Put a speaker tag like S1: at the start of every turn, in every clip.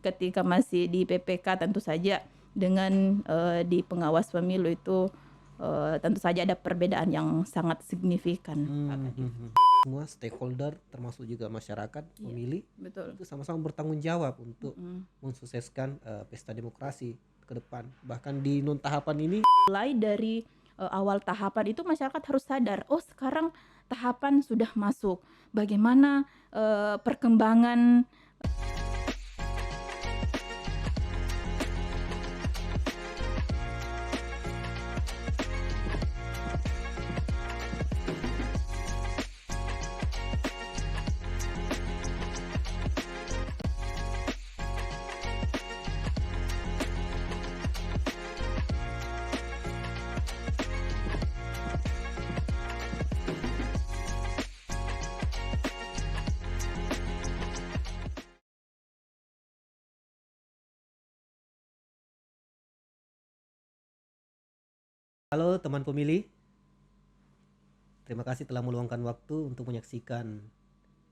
S1: ketika masih di PPK tentu saja dengan di pengawas pemilu itu tentu saja ada perbedaan yang sangat signifikan.
S2: Semua stakeholder termasuk juga masyarakat pemilih
S1: Betul.
S2: itu sama-sama bertanggung jawab untuk mensukseskan pesta demokrasi ke depan. Bahkan di non tahapan ini
S1: Mulai dari awal tahapan itu masyarakat harus sadar, oh sekarang tahapan sudah masuk. Bagaimana perkembangan
S2: halo teman pemilih, terima kasih telah meluangkan waktu untuk menyaksikan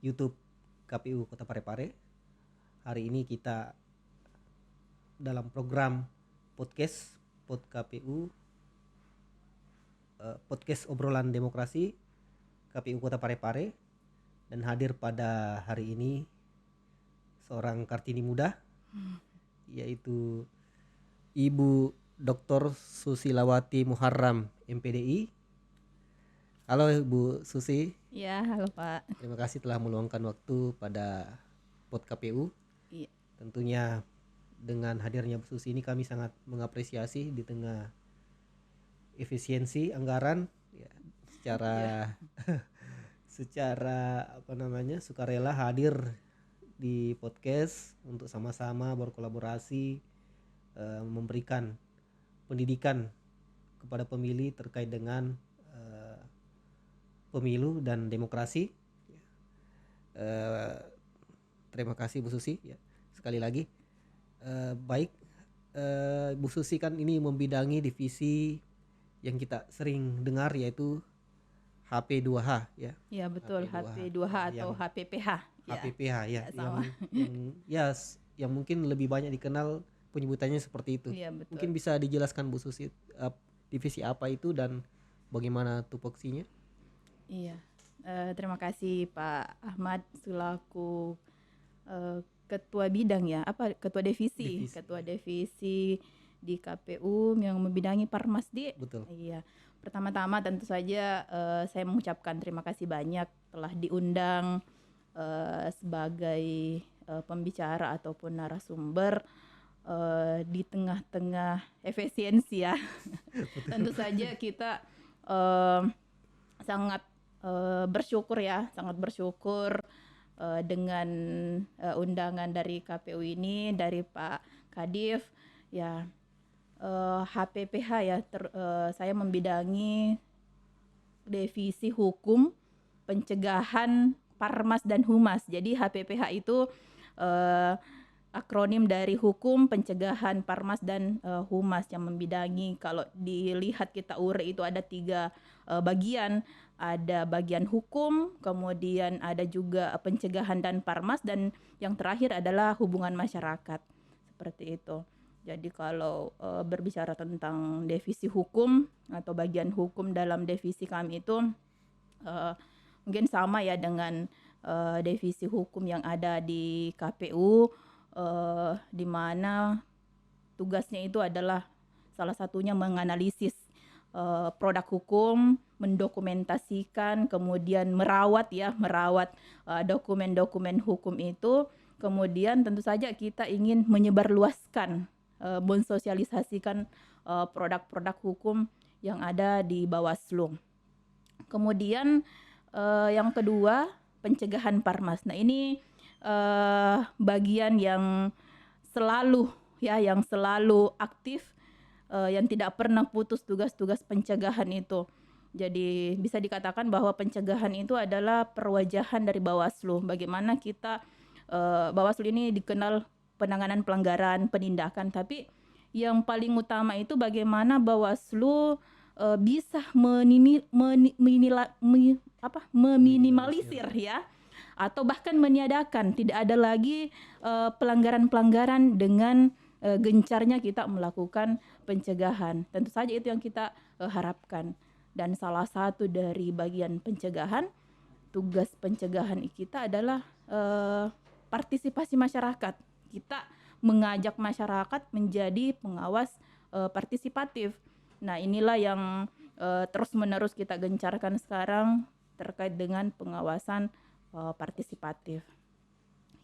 S2: YouTube KPU Kota Parepare. Hari ini kita dalam program podcast KPU, podcast obrolan demokrasi KPU Kota Parepare, dan hadir pada hari ini seorang Kartini muda, yaitu Ibu Dr. Susilawati Muharram MPDI. Halo Ibu Susi.
S1: Ya, halo Pak.
S2: Terima kasih telah meluangkan waktu pada Pod KPU.
S1: Iya.
S2: Tentunya dengan hadirnya Bu Susi ini kami sangat mengapresiasi di tengah efisiensi anggaran ya, secara sukarela hadir di podcast untuk sama-sama berkolaborasi memberikan pendidikan kepada pemilih terkait dengan pemilu dan demokrasi. Terima kasih Bu Susi ya. Sekali lagi baik, Bu Susi kan ini membidangi divisi yang kita sering dengar yaitu HP2H ya.
S1: Ya betul, HP2H atau HPPH.
S2: HPPH ya,
S1: sama.
S2: yang mungkin lebih banyak dikenal penyebutannya seperti itu.
S1: Iya, betul.
S2: Mungkin bisa dijelaskan Bu Susi divisi apa itu dan bagaimana tupoksinya?
S1: Iya, terima kasih Pak Ahmad selaku ketua bidang ya, ketua divisi di KPU yang membidangi Parmasdi.
S2: Betul.
S1: Iya, pertama-tama tentu saja saya mengucapkan terima kasih banyak telah diundang sebagai pembicara ataupun narasumber di tengah-tengah efisiensi ya. Tentu saja kita sangat bersyukur dengan undangan dari KPU ini, dari Pak Kadif ya. HPPH ya, saya membidangi divisi hukum, pencegahan, Parmas dan Humas. Jadi HPPH itu akronim dari hukum, pencegahan, Parmas dan Humas yang membidangi. Kalau dilihat kita urut itu ada 3 bagian. Ada bagian hukum, kemudian ada juga pencegahan dan Parmas, dan yang terakhir adalah hubungan masyarakat. Seperti itu. Jadi kalau berbicara tentang divisi hukum atau bagian hukum dalam divisi kami itu mungkin sama ya dengan divisi hukum yang ada di KPU, di mana tugasnya itu adalah salah satunya menganalisis produk hukum, mendokumentasikan, kemudian merawat dokumen-dokumen hukum itu. Kemudian tentu saja kita ingin menyebarluaskan, mensosialisasikan produk-produk hukum yang ada di Bawaslu. Kemudian yang kedua, pencegahan Parmas. Nah, ini bagian yang selalu aktif, yang tidak pernah putus tugas-tugas pencegahan itu. Jadi bisa dikatakan bahwa pencegahan itu adalah perwajahan dari Bawaslu. Bagaimana kita Bawaslu ini dikenal penanganan pelanggaran, penindakan, tapi yang paling utama itu bagaimana Bawaslu bisa meminimalisir ya atau bahkan meniadakan, tidak ada lagi pelanggaran-pelanggaran dengan gencarnya kita melakukan pencegahan. Tentu saja itu yang kita harapkan. Dan salah satu dari bagian pencegahan, tugas pencegahan kita adalah partisipasi masyarakat. Kita mengajak masyarakat menjadi pengawas partisipatif. Nah, inilah yang terus-menerus kita gencarkan sekarang terkait dengan pengawasan partisipatif.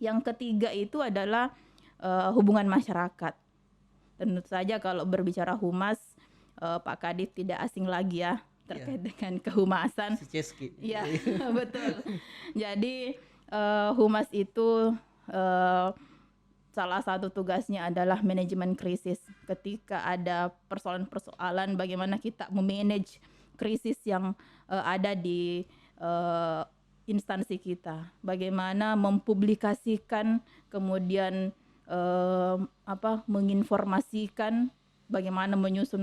S1: Yang ketiga itu adalah hubungan masyarakat. Tentu saja kalau berbicara humas, Pak Kadif tidak asing lagi ya terkait dengan kehumasan.
S2: Si Ceski.
S1: Iya, betul. Jadi humas itu salah satu tugasnya adalah manajemen krisis. Ketika ada persoalan-persoalan, bagaimana kita memanage krisis yang ada di instansi kita. Bagaimana mempublikasikan, kemudian menginformasikan, bagaimana menyusun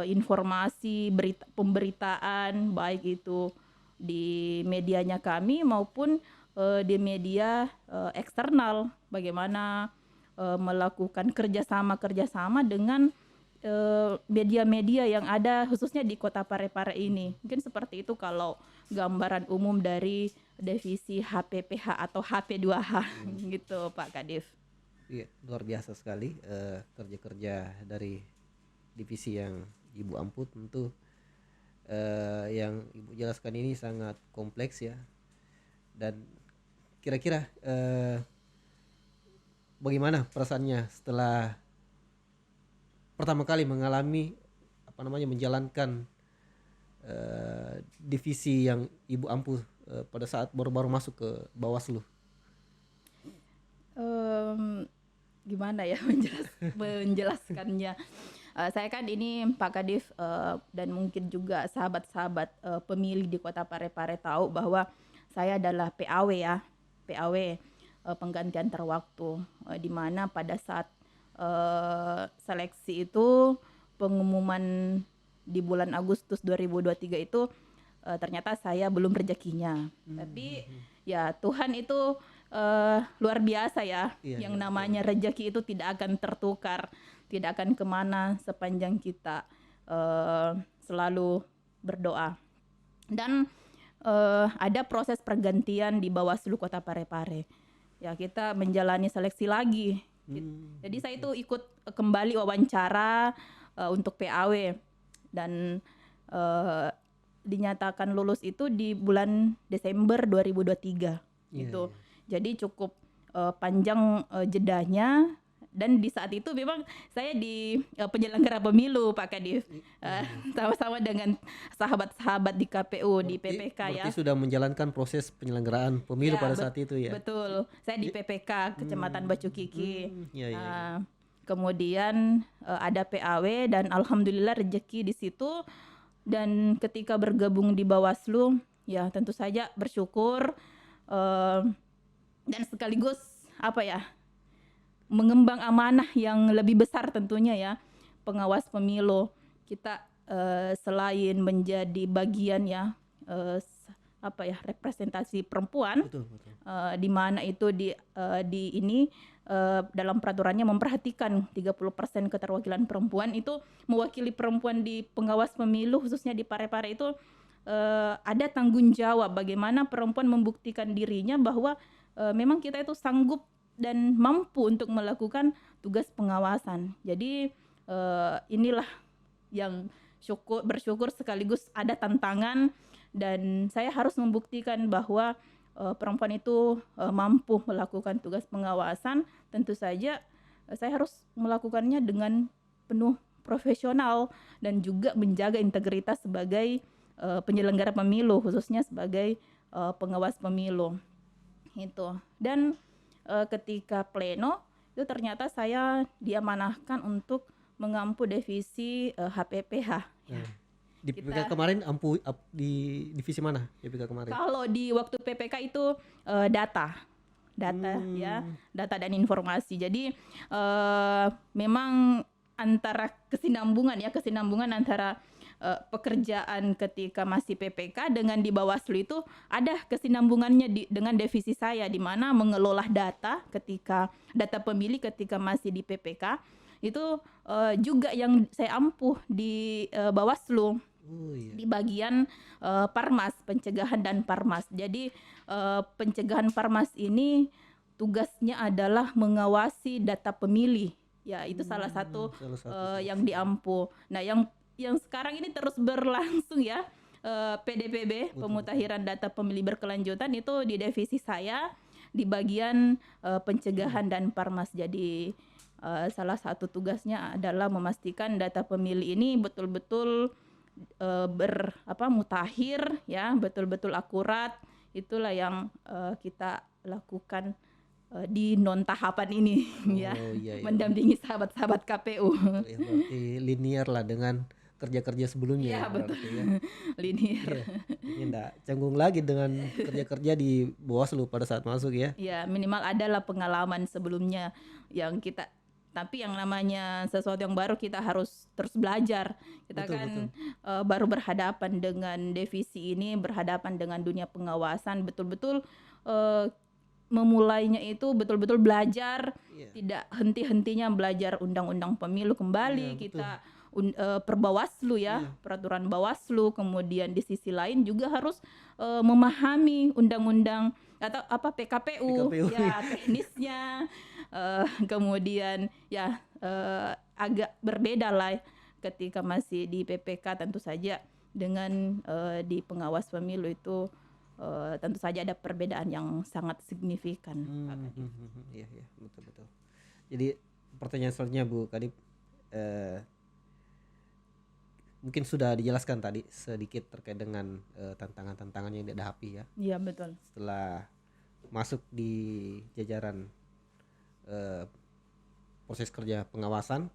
S1: informasi, pemberitaan, baik itu di medianya kami maupun di media eksternal, bagaimana melakukan kerjasama dengan media-media yang ada khususnya di Kota Parepare ini. Mungkin seperti itu kalau gambaran umum dari divisi HPPH atau HP2H gitu Pak Kadif.
S2: Iya, luar biasa sekali kerja-kerja dari divisi yang Ibu Ampu. Tentu yang Ibu jelaskan ini sangat kompleks ya. Dan kira-kira bagaimana perasaannya setelah pertama kali mengalami menjalankan divisi yang Ibu Ampu pada saat baru-baru masuk ke Bawaslu?
S1: Gimana ya menjelaskannya? Saya kan ini Pak Kadif dan mungkin juga sahabat-sahabat pemilih di Kota Parepare tahu bahwa saya adalah PAW ya, PAW penggantian terwaktu, di mana pada saat seleksi itu, pengumuman di bulan Agustus 2023 itu ternyata saya belum rezekinya. Tapi ya Tuhan itu luar biasa ya. Yang namanya rezeki itu tidak akan tertukar, tidak akan kemana sepanjang kita selalu berdoa. Dan ada proses pergantian di Bawaslu Kota Parepare. Ya, kita menjalani seleksi lagi. Jadi saya itu ikut kembali wawancara untuk PAW dan dinyatakan lulus itu di bulan Desember 2023 gitu. Jadi cukup panjang jedanya. Dan di saat itu memang saya di penyelenggara pemilu Pak Kadif, sama-sama dengan sahabat-sahabat di KPU, di PPK ya.
S2: Berarti sudah menjalankan proses penyelenggaraan pemilu pada saat itu ya? Betul,
S1: saya di PPK Kecamatan Bacukiki. Kemudian ada PAW dan alhamdulillah rezeki di situ. Dan ketika bergabung di Bawaslu, ya tentu saja bersyukur dan sekaligus mengembang amanah yang lebih besar tentunya ya, pengawas pemilu. Kita selain menjadi bagian ya representasi perempuan, betul. Di mana itu dalam peraturannya memperhatikan 30% keterwakilan perempuan, itu mewakili perempuan di pengawas pemilu khususnya di Parepare itu ada tanggung jawab bagaimana perempuan membuktikan dirinya bahwa memang kita itu sanggup dan mampu untuk melakukan tugas pengawasan. Jadi inilah yang bersyukur sekaligus ada tantangan, dan saya harus membuktikan bahwa perempuan itu mampu melakukan tugas pengawasan. Tentu saja saya harus melakukannya dengan penuh profesional dan juga menjaga integritas sebagai penyelenggara pemilu, khususnya sebagai pengawas pemilu itu. Dan ketika pleno itu ternyata saya diamanahkan untuk mengampu divisi HPPH.
S2: Di PPK kemarin di divisi mana PPK kemarin? Kalau
S1: di waktu PPK itu data ya, data dan informasi. Jadi memang antara kesinambungan antara pekerjaan ketika masih PPK dengan di Bawaslu itu ada kesinambungannya dengan divisi saya, di mana mengelola data pemilih ketika masih di PPK itu juga yang saya ampuh di Bawaslu
S2: Oh iya.
S1: di bagian Parmas, pencegahan dan Parmas. Jadi pencegahan Parmas ini tugasnya adalah mengawasi data pemilih. Ya, itu salah satu
S2: Salah satu
S1: yang
S2: tugasnya.
S1: diampu. Nah, yang sekarang ini terus berlangsung ya, PDPB,
S2: Betul,
S1: pemutakhiran data pemilih berkelanjutan, itu di divisi saya di bagian pencegahan dan Parmas. Jadi salah satu tugasnya adalah memastikan data pemilih ini betul-betul mutakhir ya, betul-betul akurat. Itulah yang kita lakukan di non tahapan ini ya,
S2: Oh iya ya.
S1: mendampingi sahabat-sahabat KPU.
S2: Ya, berarti linear lah dengan kerja-kerja sebelumnya
S1: Iya
S2: ya
S1: betul,
S2: berarti ya.
S1: linear.
S2: Iya. Ini enggak canggung lagi dengan kerja-kerja di Bawaslu pada saat masuk ya.
S1: Ya minimal adalah pengalaman sebelumnya yang kita, tapi yang namanya sesuatu yang baru kita harus terus belajar. Kita
S2: Betul,
S1: kan
S2: betul.
S1: baru berhadapan dengan divisi ini, berhadapan dengan dunia pengawasan, betul-betul memulainya itu betul-betul belajar,
S2: Iya.
S1: tidak henti-hentinya belajar undang-undang pemilu kembali.
S2: Iya, betul.
S1: Kita per Bawaslu ya,
S2: Iya.
S1: peraturan Bawaslu, kemudian di sisi lain juga harus memahami undang-undang atau PKPU,
S2: PKPU.
S1: ya teknisnya, kemudian ya agak berbeda lah ketika masih di PPK tentu saja dengan di pengawas pemilu itu tentu saja ada perbedaan yang sangat signifikan.
S2: Iya, iya, betul. Jadi pertanyaan selanjutnya Bu Kadip, mungkin sudah dijelaskan tadi sedikit terkait dengan tantangan-tantangan yang dihadapi ya
S1: Iya betul.
S2: setelah masuk di jajaran proses kerja pengawasan.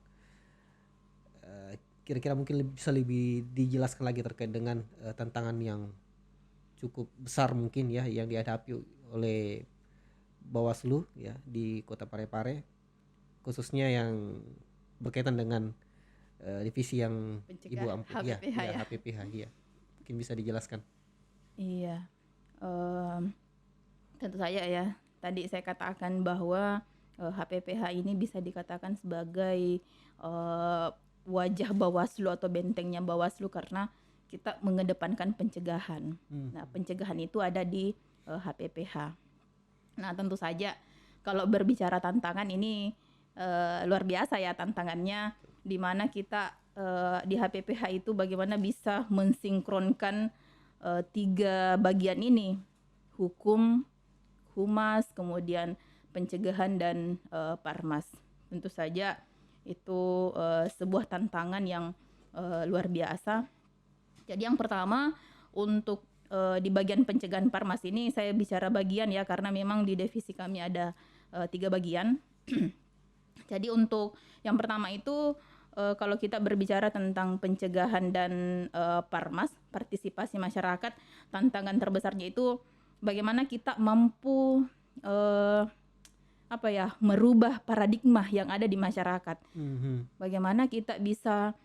S2: Kira-kira mungkin bisa lebih dijelaskan lagi terkait dengan tantangan yang cukup besar mungkin ya yang dihadapi oleh Bawaslu ya di Kota Parepare, khususnya yang berkaitan dengan divisi yang
S1: Pencegahan,
S2: Ibu ampuh ya,
S1: HPPH ya.
S2: HPPH ya. Mungkin bisa dijelaskan.
S1: Iya, tentu saja ya. Tadi saya katakan bahwa HPPH ini bisa dikatakan sebagai wajah Bawaslu atau bentengnya Bawaslu karena kita mengedepankan pencegahan. Nah, pencegahan itu ada di HPPH. Nah, tentu saja kalau berbicara tantangan ini luar biasa ya tantangannya, di mana kita di HPPH itu bagaimana bisa mensinkronkan tiga bagian ini, hukum, humas, kemudian pencegahan dan Parmas. Tentu saja itu sebuah tantangan yang luar biasa. Jadi yang pertama untuk di bagian pencegahan Parmas ini saya bicara bagian ya karena memang di divisi kami ada 3 bagian. Jadi untuk yang pertama itu kalau kita berbicara tentang pencegahan dan Parmas, partisipasi masyarakat, tantangan terbesarnya itu bagaimana kita mampu merubah paradigma yang ada di masyarakat. Bagaimana kita bisa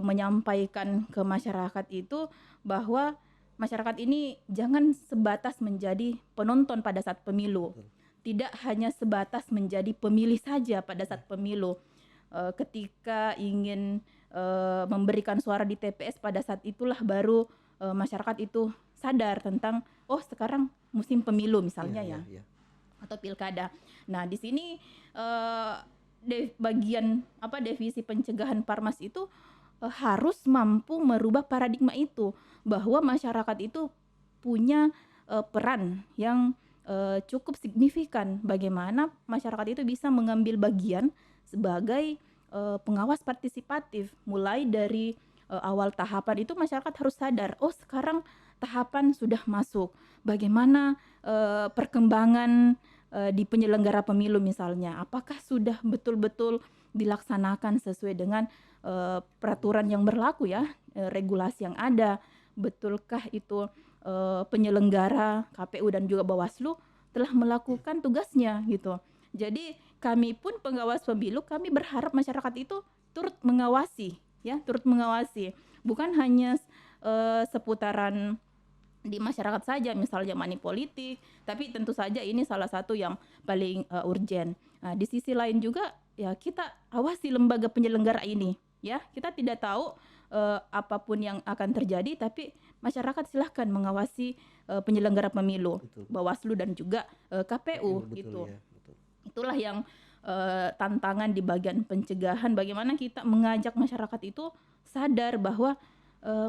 S1: menyampaikan ke masyarakat itu bahwa masyarakat ini jangan sebatas menjadi penonton pada saat pemilu, tidak hanya sebatas menjadi pemilih saja pada saat pemilu. Ketika ingin memberikan suara di TPS, pada saat itulah baru masyarakat itu sadar tentang sekarang musim pemilu misalnya ya. Atau pilkada. Nah, di sini bagian divisi pencegahan Parmas itu harus mampu merubah paradigma itu, bahwa masyarakat itu punya peran yang cukup signifikan. Bagaimana masyarakat itu bisa mengambil bagian sebagai pengawas partisipatif. Mulai dari awal tahapan itu masyarakat harus sadar, sekarang tahapan sudah masuk. Bagaimana perkembangan di penyelenggara pemilu misalnya, apakah sudah betul-betul dilaksanakan sesuai dengan peraturan yang berlaku ya, regulasi yang ada, betulkah itu penyelenggara KPU dan juga Bawaslu telah melakukan tugasnya gitu. Jadi kami pun pengawas pemilu, kami berharap masyarakat itu turut mengawasi bukan hanya seputaran di masyarakat saja, misalnya money politik, tapi tentu saja ini salah satu yang paling urgent. Nah, di sisi lain juga ya kita awasi lembaga penyelenggara ini, ya kita tidak tahu apapun yang akan terjadi, tapi masyarakat silahkan mengawasi penyelenggara pemilu,
S2: Betul.
S1: Bawaslu dan juga KPU
S2: Betul,
S1: gitu.
S2: ya, betul.
S1: Itulah yang tantangan di bagian pencegahan, bagaimana kita mengajak masyarakat itu sadar bahwa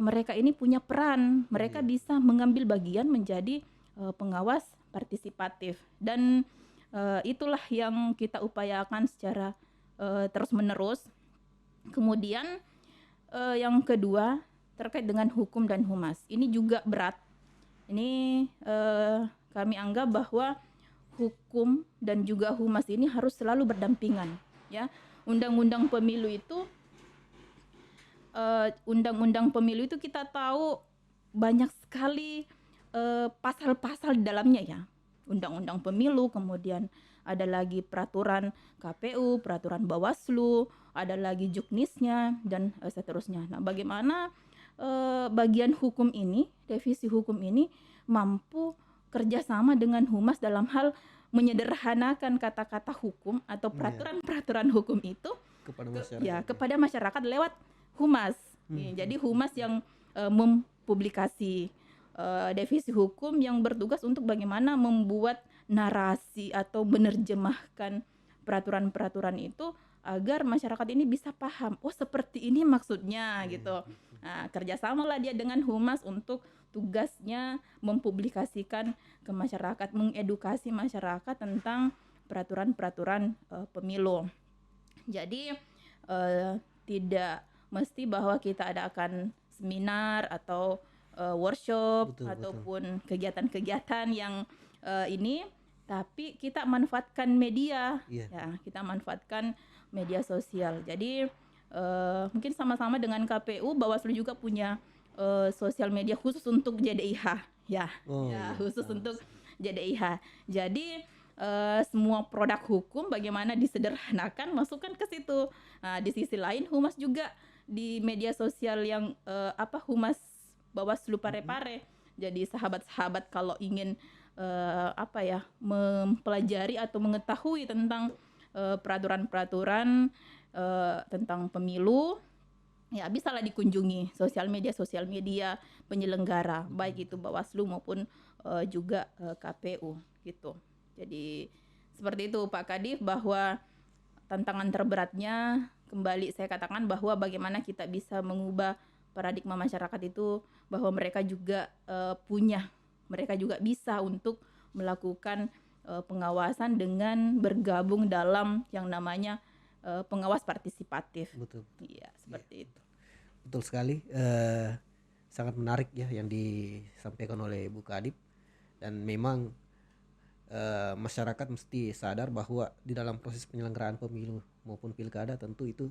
S1: mereka ini punya peran, mereka bisa mengambil bagian menjadi pengawas partisipatif, dan itulah yang kita upayakan secara terus-menerus. Kemudian yang kedua terkait dengan hukum dan humas, ini juga berat. Ini kami anggap bahwa hukum dan juga humas ini harus selalu berdampingan, ya. Undang-undang pemilu itu kita tahu banyak sekali pasal-pasal di dalamnya, ya. Undang-undang pemilu, kemudian ada lagi peraturan KPU, peraturan Bawaslu, ada lagi juknisnya dan seterusnya. Nah, bagaimana bagian hukum ini, revisi hukum ini mampu kerjasama dengan humas dalam hal menyederhanakan kata-kata hukum atau peraturan-peraturan hukum itu
S2: Kepada masyarakat.
S1: kepada masyarakat lewat humas. Jadi humas yang mempublikasi revisi hukum yang bertugas untuk bagaimana membuat narasi atau menerjemahkan peraturan-peraturan itu agar masyarakat ini bisa paham, oh seperti ini maksudnya gitu. Nah, kerjasamalah dia dengan humas untuk tugasnya mempublikasikan ke masyarakat, mengedukasi masyarakat tentang peraturan-peraturan pemilu. Jadi tidak mesti bahwa kita adakan seminar atau workshop ataupun kegiatan-kegiatan yang ini, tapi kita manfaatkan media, ya kita manfaatkan media sosial. Jadi mungkin sama-sama dengan KPU, Bawaslu juga punya sosial media khusus untuk JDIH, ya, khusus untuk JDIH. Jadi semua produk hukum bagaimana disederhanakan, masukkan ke situ. Nah, di sisi lain humas juga di media sosial yang humas Bawaslu Parepare. Jadi sahabat-sahabat kalau ingin mempelajari atau mengetahui tentang peraturan-peraturan tentang pemilu, ya bisalah dikunjungi sosial media penyelenggara, baik itu Bawaslu maupun juga KPU gitu. Jadi seperti itu Pak Kadif, bahwa tantangan terberatnya kembali saya katakan bahwa bagaimana kita bisa mengubah paradigma masyarakat itu, bahwa mereka juga mereka juga bisa untuk melakukan pengawasan dengan bergabung dalam yang namanya pengawas partisipatif.
S2: Betul.
S1: Iya, seperti itu.
S2: Betul sekali. Sangat menarik ya yang disampaikan oleh Bu Kadip, dan memang masyarakat mesti sadar bahwa di dalam proses penyelenggaraan pemilu maupun pilkada tentu itu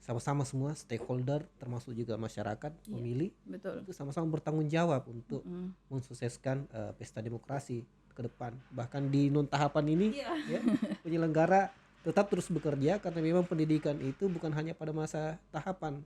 S2: sama-sama semua stakeholder termasuk juga masyarakat pemilih itu sama-sama bertanggung jawab untuk mensukseskan pesta demokrasi ke depan. Bahkan di non tahapan ini ya, penyelenggara tetap terus bekerja karena memang pendidikan itu bukan hanya pada masa tahapan.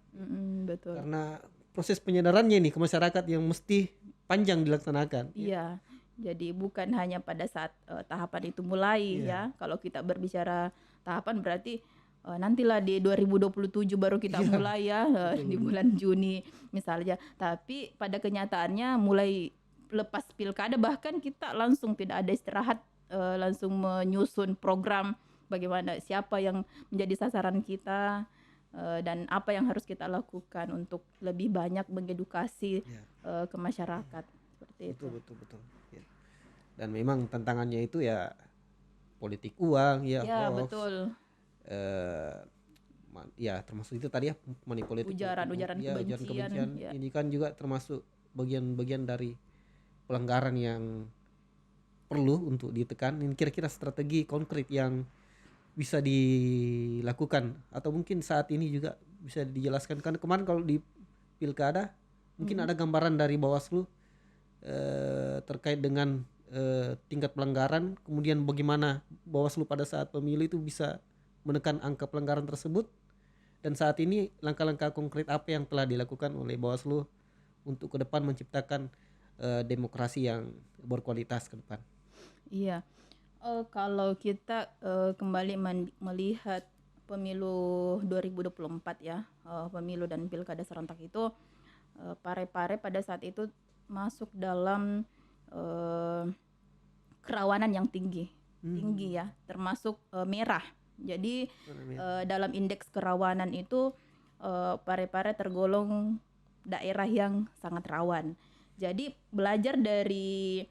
S1: Betul.
S2: Karena proses penyedarannya nih ke masyarakat yang mesti panjang dilaksanakan.
S1: Iya. Jadi bukan hanya pada saat tahapan itu mulai ya. Kalau kita berbicara tahapan berarti nantilah di 2027 baru kita mulai ya, di bulan Juni misalnya. Tapi pada kenyataannya mulai lepas pilkada bahkan kita langsung tidak ada istirahat, langsung menyusun program bagaimana, siapa yang menjadi sasaran kita, dan apa yang harus kita lakukan untuk lebih banyak mengedukasi ke masyarakat. Seperti itu.
S2: Betul. Ya. Dan memang tantangannya itu ya politik uang ya, hoax.
S1: Betul.
S2: Ya termasuk itu tadi ya, money politik,
S1: ujaran kebencian.
S2: Ini kan juga termasuk bagian-bagian dari pelanggaran yang perlu untuk ditekan. Ini kira-kira strategi konkret yang bisa dilakukan atau mungkin saat ini juga bisa dijelaskan, kan kemarin kalau di pilkada mungkin ada gambaran dari Bawaslu terkait dengan tingkat pelanggaran, kemudian bagaimana Bawaslu pada saat pemilu itu bisa menekan angka pelanggaran tersebut, Dan saat ini langkah-langkah konkret apa yang telah dilakukan oleh Bawaslu untuk ke depan menciptakan demokrasi yang berkualitas ke depan?
S1: Iya. Kalau kita kembali melihat pemilu 2024 ya, pemilu dan pilkada serentak itu, Parepare pada saat itu masuk dalam eh, kerawanan yang tinggi ya, termasuk merah. Jadi dalam indeks kerawanan itu Parepare tergolong daerah yang sangat rawan. Jadi belajar dari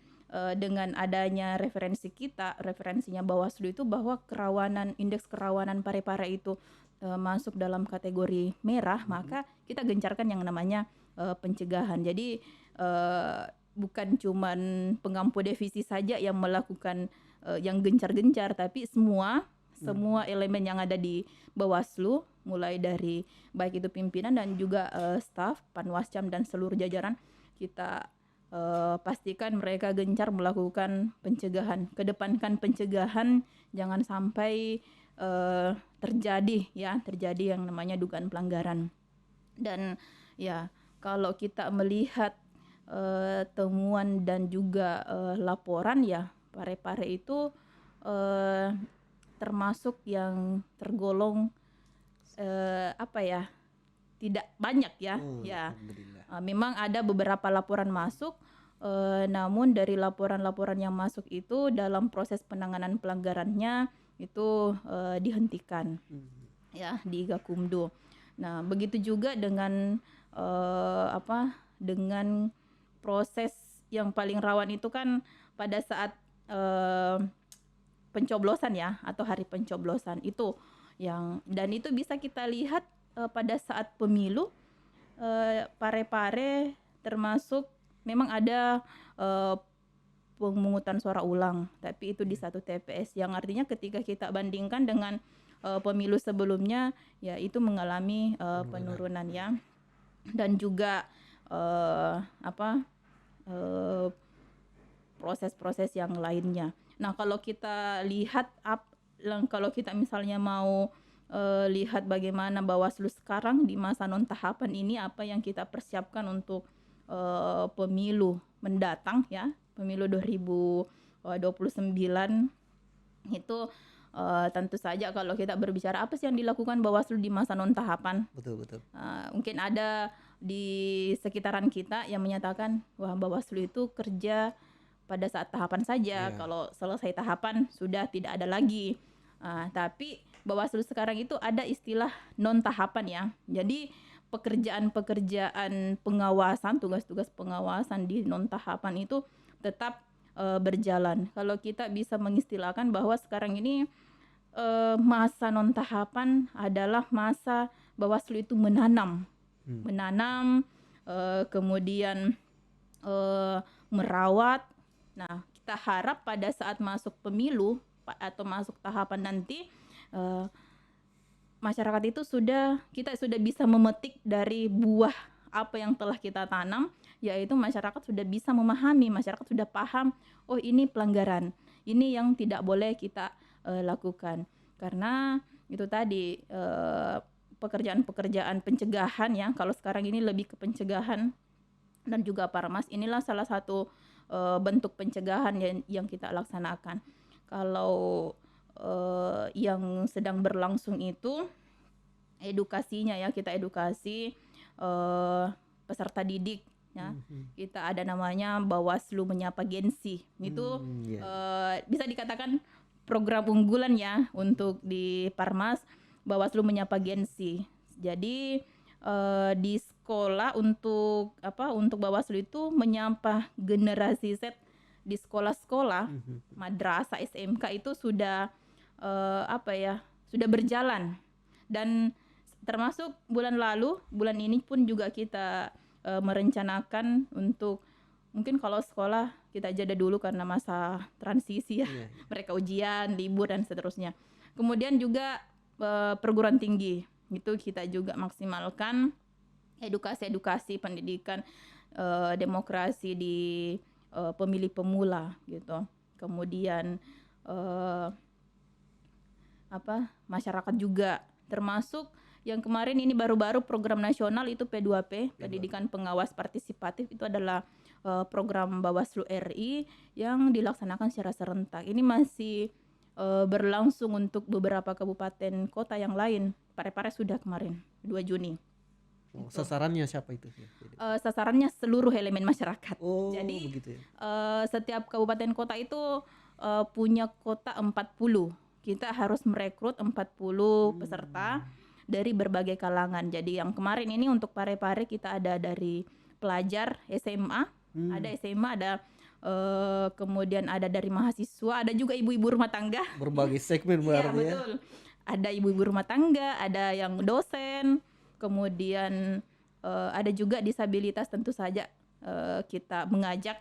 S1: dengan adanya referensinya Bawaslu itu bahwa indeks kerawanan Parepare itu masuk dalam kategori merah, maka kita gencarkan yang namanya pencegahan. Jadi bukan cuman pengampu devisi saja yang melakukan yang gencar-gencar, tapi semua elemen yang ada di Bawaslu, mulai dari baik itu pimpinan dan juga staf, Panwascam dan seluruh jajaran, kita pastikan mereka gencar melakukan pencegahan, kedepankan pencegahan, jangan sampai terjadi yang namanya dugaan pelanggaran. Dan ya kalau kita melihat temuan dan juga laporan, ya Parepare itu termasuk yang tergolong tidak banyak ya. Memang ada beberapa laporan masuk, namun dari laporan-laporan yang masuk itu dalam proses penanganan pelanggarannya itu dihentikan ya di Gakumdu. Nah, begitu juga dengan dengan proses yang paling rawan itu kan pada saat pencoblosan ya, atau hari pencoblosan itu dan itu bisa kita lihat pada saat pemilu Parepare termasuk memang ada pemungutan suara ulang, tapi itu di satu TPS, yang artinya ketika kita bandingkan dengan pemilu sebelumnya, ya itu mengalami penurunan ya. Dan juga proses-proses yang lainnya. Nah, kalau kita lihat kalau kita misalnya mau lihat bagaimana Bawaslu sekarang di masa non tahapan ini, apa yang kita persiapkan untuk pemilu mendatang ya, pemilu 2029 itu tentu saja kalau kita berbicara apa sih yang dilakukan Bawaslu di masa non tahapan,
S2: Betul.
S1: Mungkin ada di sekitaran kita yang menyatakan wah Bawaslu itu kerja pada saat tahapan saja, kalau selesai tahapan sudah tidak ada lagi. Tapi Bawaslu sekarang itu ada istilah non tahapan ya. Jadi pekerjaan pengawasan, tugas-tugas pengawasan di non tahapan itu tetap berjalan. Kalau kita bisa mengistilahkan bahwa sekarang ini masa non tahapan adalah masa Bawaslu itu menanam, kemudian merawat. Nah, kita harap pada saat masuk pemilu atau masuk tahapan nanti masyarakat itu kita sudah bisa memetik dari buah apa yang telah kita tanam, yaitu masyarakat sudah bisa memahami, masyarakat sudah paham, oh ini pelanggaran, ini yang tidak boleh kita lakukan. Karena itu tadi pekerjaan-pekerjaan pencegahan ya, kalau sekarang ini lebih ke pencegahan dan juga Parmas, inilah salah satu bentuk pencegahan yang kita laksanakan. Kalau yang sedang berlangsung itu edukasinya ya, kita edukasi peserta didik ya. Kita ada namanya Bawaslu Menyapa Gensi. Itu bisa dikatakan program unggulan ya untuk di Parmas, Bawaslu Menyapa Gensi. Jadi di sekolah untuk Bawaslu itu menyapa generasi Z di sekolah-sekolah, madrasah, SMK itu sudah sudah berjalan. Dan termasuk bulan ini pun juga kita merencanakan untuk, mungkin kalau sekolah kita jeda dulu karena masa transisi ya, mereka ujian, libur dan seterusnya. Kemudian juga perguruan tinggi itu kita juga maksimalkan edukasi pendidikan demokrasi di pemilih pemula gitu. Kemudian masyarakat juga termasuk Yang kemarin ini baru-baru program nasional itu P2P, Pendidikan Pengawas Partisipatif, itu adalah program Bawaslu RI yang dilaksanakan secara serentak. Ini masih berlangsung untuk beberapa kabupaten kota yang lain. Parepare sudah kemarin 2 Juni.
S2: Sasarannya siapa itu?
S1: Sasarannya seluruh elemen masyarakat.
S2: Oh,
S1: Jadi
S2: begitu ya.
S1: setiap kabupaten kota itu punya kota 40. Kita harus merekrut 40 peserta dari berbagai kalangan. Jadi yang kemarin ini untuk Parepare kita ada dari pelajar SMA, ada SMA, ada kemudian ada dari mahasiswa, ada juga ibu-ibu rumah tangga.
S2: Berbagai segmen
S1: Iya,
S2: berarti ya.
S1: betul. Ada ibu-ibu rumah tangga, ada yang dosen, kemudian ada juga disabilitas, tentu saja kita mengajak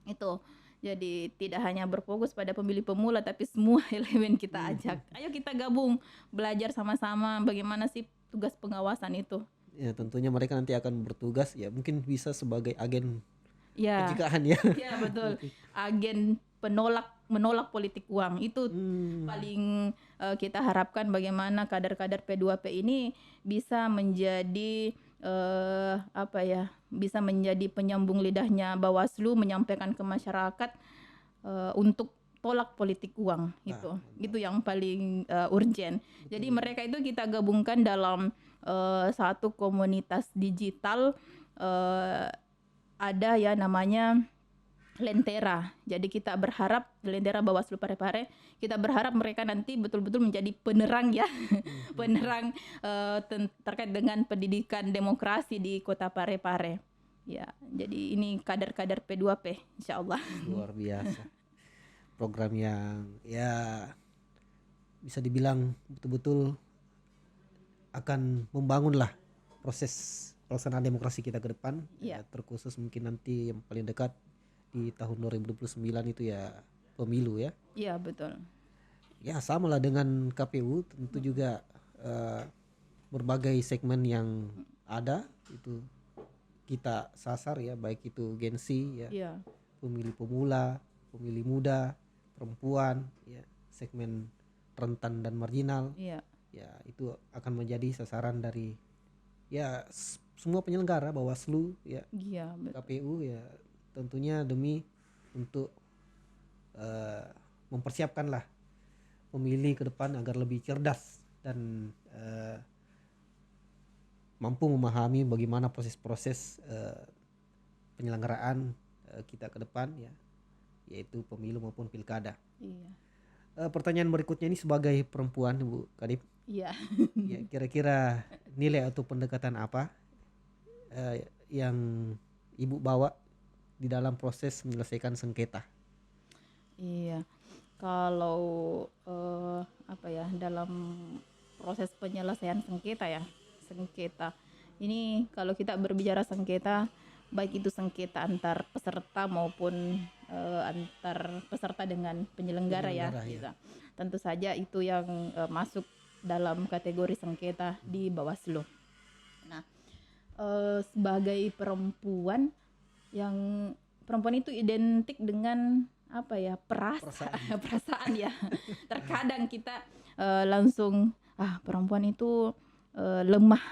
S1: itu. Jadi tidak hanya berfokus pada pemilih pemula, tapi semua elemen kita ajak. Ayo kita gabung, belajar sama-sama bagaimana sih tugas pengawasan itu.
S2: Ya, tentunya mereka nanti akan bertugas ya, mungkin bisa sebagai agen
S1: Ya,
S2: pencegahan ya.
S1: ya betul. Agen menolak politik uang itu paling kita harapkan bagaimana kader-kader P2P ini bisa menjadi bisa menjadi penyambung lidahnya Bawaslu, menyampaikan ke masyarakat untuk tolak politik uang itu yang paling urgent. Jadi mereka itu kita gabungkan dalam satu komunitas digital, ada ya namanya Lentera. Jadi kita berharap Lentera Bawaslu Parepare, kita berharap mereka nanti betul-betul menjadi penerang ya, penerang terkait dengan pendidikan demokrasi di Kota Parepare. Ya, jadi ini kader-kader P2P, insyaallah.
S2: Luar biasa. Program yang ya bisa dibilang betul-betul akan membangunlah proses pelaksanaan demokrasi kita ke depan. Ya, terkhusus mungkin nanti yang paling dekat di tahun 2029 itu ya pemilu ya.
S1: Iya, betul.
S2: Ya samalah dengan KPU, tentu juga berbagai segmen yang ada itu kita sasar ya, baik itu Gen Z ya, pemilih pemula, pemilih muda, perempuan ya, segmen rentan dan marginal. Ya itu akan menjadi sasaran dari ya semua penyelenggara Bawaslu ya, KPU ya, tentunya demi untuk mempersiapkanlah pemilih ke depan agar lebih cerdas dan mampu memahami bagaimana proses-proses penyelenggaraan kita ke depan ya, yaitu pemilu maupun pilkada. Pertanyaan berikutnya ini sebagai perempuan, Bu Kadip. Ya, kira-kira nilai atau pendekatan apa yang Ibu bawa di dalam proses menyelesaikan sengketa?
S1: Iya, kalau dalam proses penyelesaian sengketa ini, kalau kita berbicara sengketa, baik itu sengketa antar peserta maupun antar peserta dengan penyelenggara ya. Tentu saja itu yang masuk dalam kategori sengketa di Bawaslu. Nah, sebagai perempuan itu identik dengan perasaan ya. Terkadang kita langsung perempuan itu lemah